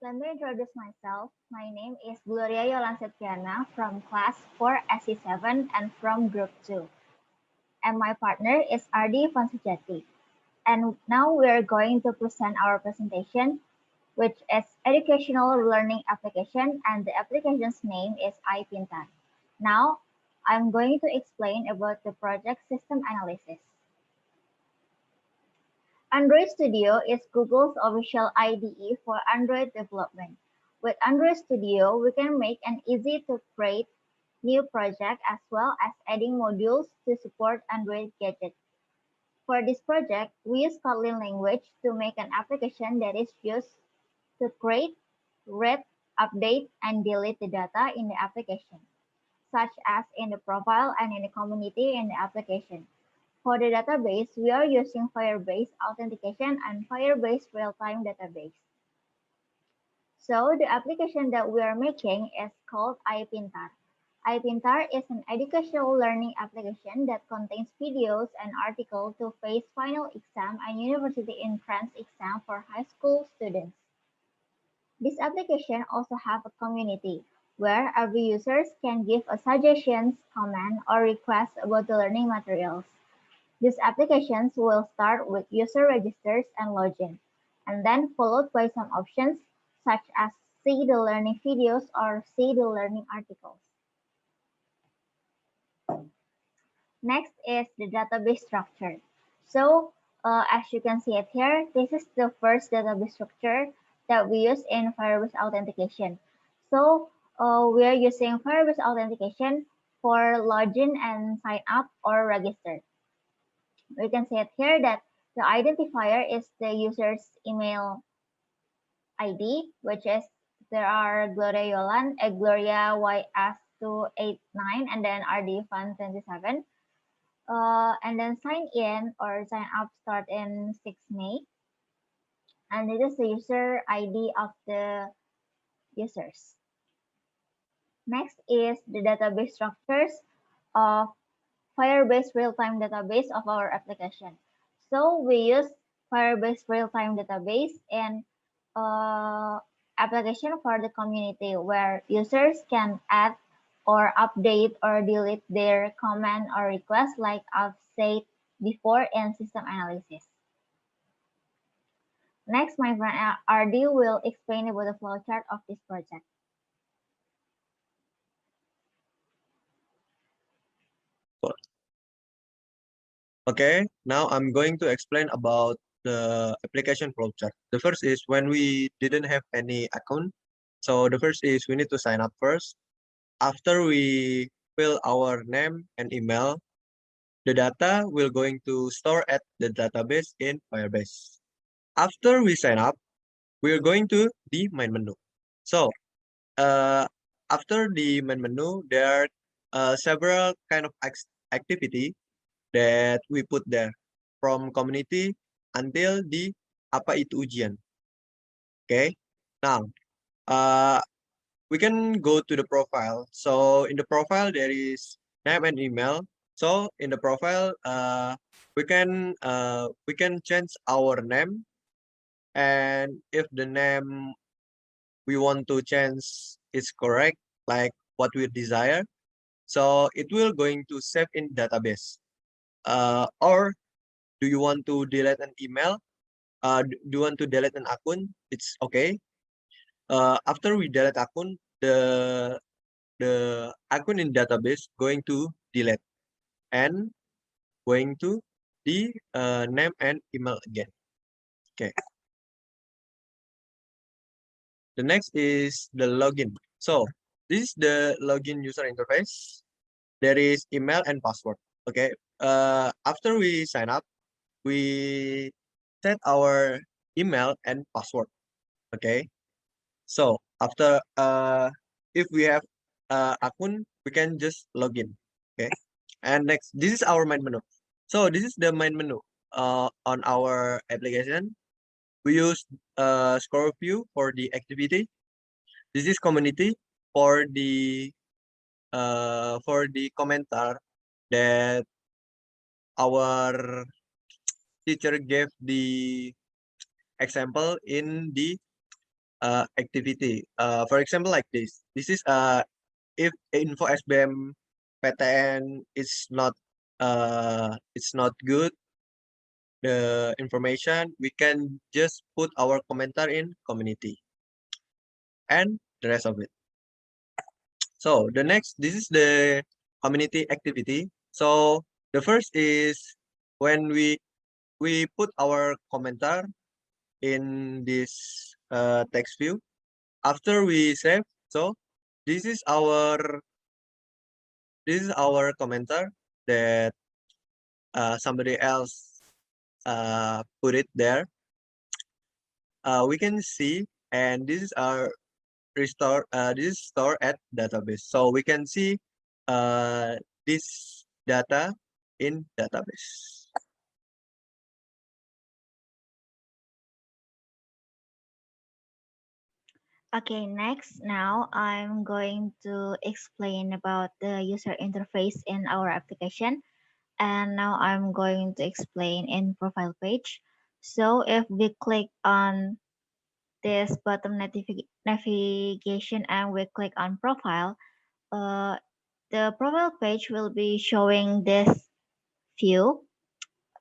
Let me introduce myself. My name is Gloria Yoland Septryana from class 4 SC7 and from group 2. And my partner is Ardi from Sejati. And now we are going to present our presentation, which is Educational Learning Application, and the application's name is iPintar. Now, I'm going to explain about the project system analysis. Android Studio is Google's official IDE for Android development. With Android Studio, we can make an easy to create new project as well as adding modules to support Android gadgets. For this project, we use Kotlin language to make an application that is used to create, read, update, and delete the data in the application, such as in the profile and in the community in the application. For the database, we are using Firebase Authentication and Firebase Real-Time Database. So the application that we are making is called iPintar. iPintar is an educational learning application that contains videos and articles to face final exam and university entrance exam for high school students. This application also has a community where every user can give a suggestions, comment, or request about the learning materials. These applications will start with user registers and login, and then followed by some options such as see the learning videos or see the learning articles. Next is the database structure. So as you can see it here, this is the first database structure that we use in Firebase Authentication. So we are using Firebase Authentication for login and sign up or register. We can see it here that the identifier is the user's email ID, which is there are Gloria Yoland, Gloria YS289, and then RD Fan27. And then sign in or sign up start in 6 May. And this is the user ID of the users. Next is the database structures of Firebase real-time database of our application. So we use Firebase real-time database in application for the community where users can add or update or delete their comment or request like I've said before in system analysis. Next, my friend Ardi will explain about the flowchart of this project. Okay, now I'm going to explain about the application flowchart. The first is when we didn't have any account. So the first is we need to sign up first. After we fill our name and email, the data will going to store at the database in Firebase. After we sign up, we're going to the main menu. So after the main menu, there are several kind of activity that we put there from community until the apa itu ujian. Okay, now we can go to the profile. So in the profile there is name and email. So in the profile we can change our name, and if the name we want to change is correct, like what we desire, so it will going to save in database. Or do you want to delete an email? Do you want to delete an account? It's okay. After we delete account, the account in database going to delete and going to the name and email again. Okay. The next is the login. So this is the login user interface. There is email and password. Okay. After we sign up, we set our email and password. Okay. So after if we have account, we can just log in. Okay. And next, this is our main menu. So this is the main menu on our application. We use scroll view for the activity. This is community for the commenter that our teacher gave the example in the activity. For example, like this. This is if info SBM PTN is not it's not good, the information, we can just put our commenter in community and the rest of it. So the next, this is the community activity. So the first is when we put our commenter in this text view. After we save, so this is our commenter that somebody else put it there. We can see, and this is our restore. This is stored at database, so we can see this data in database. Okay, next, now I'm going to explain about the user interface in our application. And now I'm going to explain in profile page. So if we click on this bottom navigation and we click on profile, the profile page will be showing this view.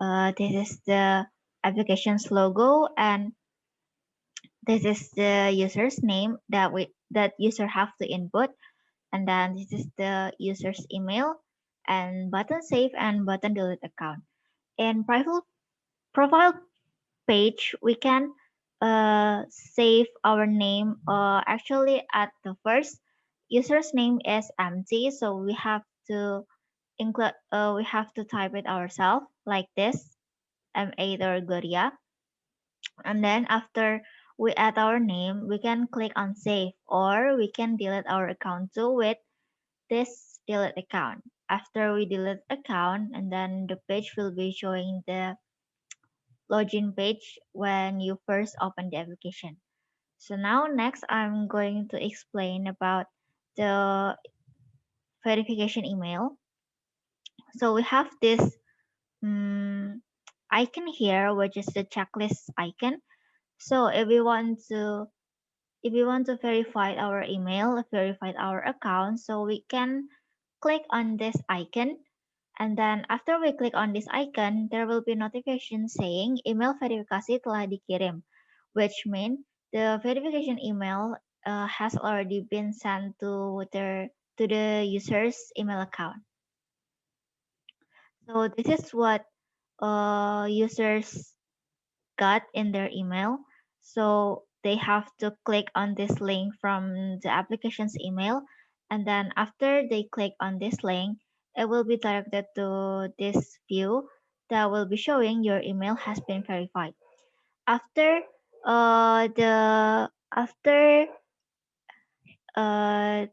This is the application's logo, and this is the user's name that user have to input, and then this is the user's email, and button save and button delete account. In profile page, we can save our name. Actually, at the first, user's name is empty, so we have to include. We have to type it ourselves like this, either Gloria, and then after we add our name, we can click on save, or we can delete our account too with this delete account. After we delete account, and then the page will be showing the login page when you first open the application. So now next I'm going to explain about the verification email. So we have this icon here, which is the checklist icon. So if we want to verify our email, verify our account, so we can click on this icon. And then after we click on this icon, there will be notification saying email verifikasi telah dikirim, which means the verification email has already been sent to the user's email account. So this is what users got in their email. So they have to click on this link from the application's email, and then after they click on this link, it will be directed to this view that will be showing your email has been verified. After after uh,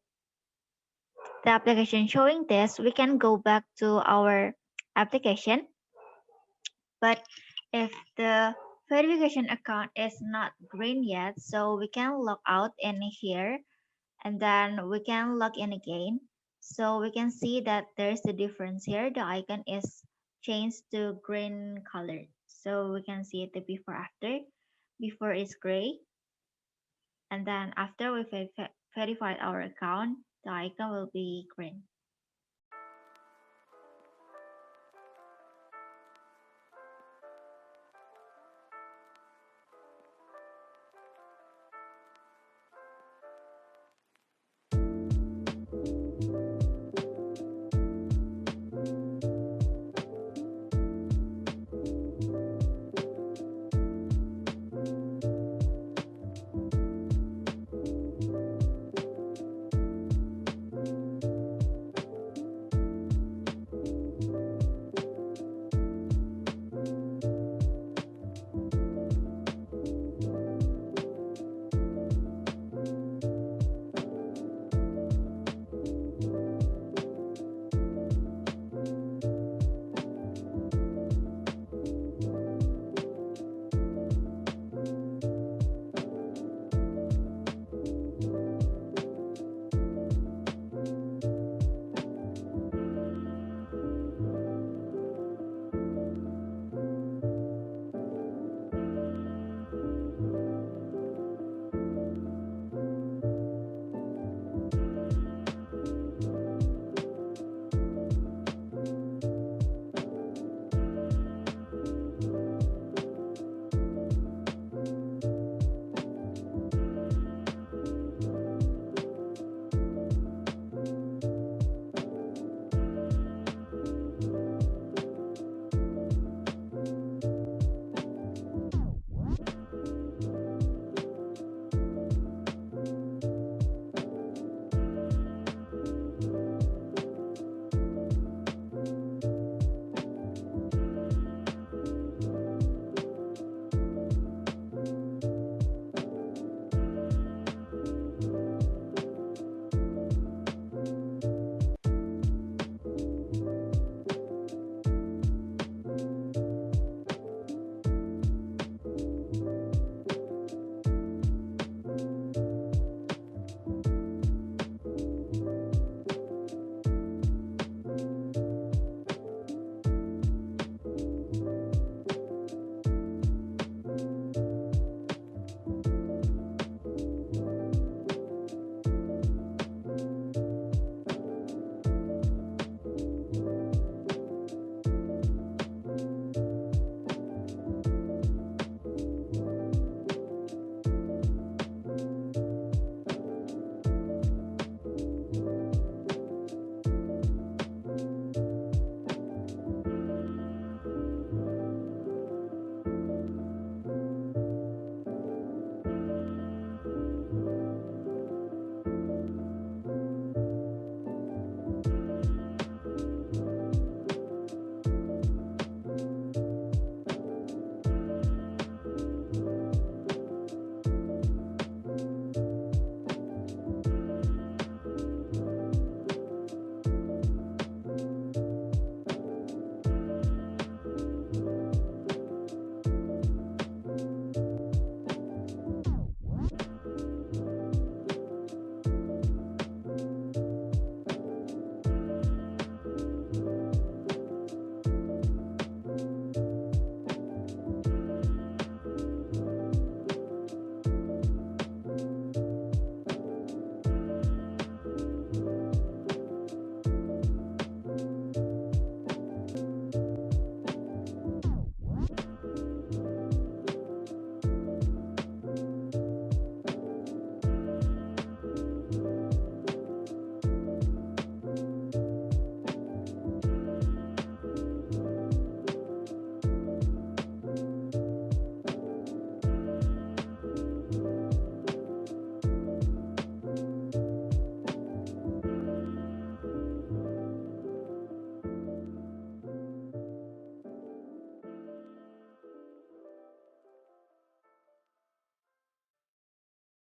the application showing this, we can go back to our application. But if the verification account is not green yet, so we can log out in here, and then we can log in again. So we can see that there's a difference here. The icon is changed to green color. So we can see the before after. Before is gray, and then after we verified our account, the icon will be green.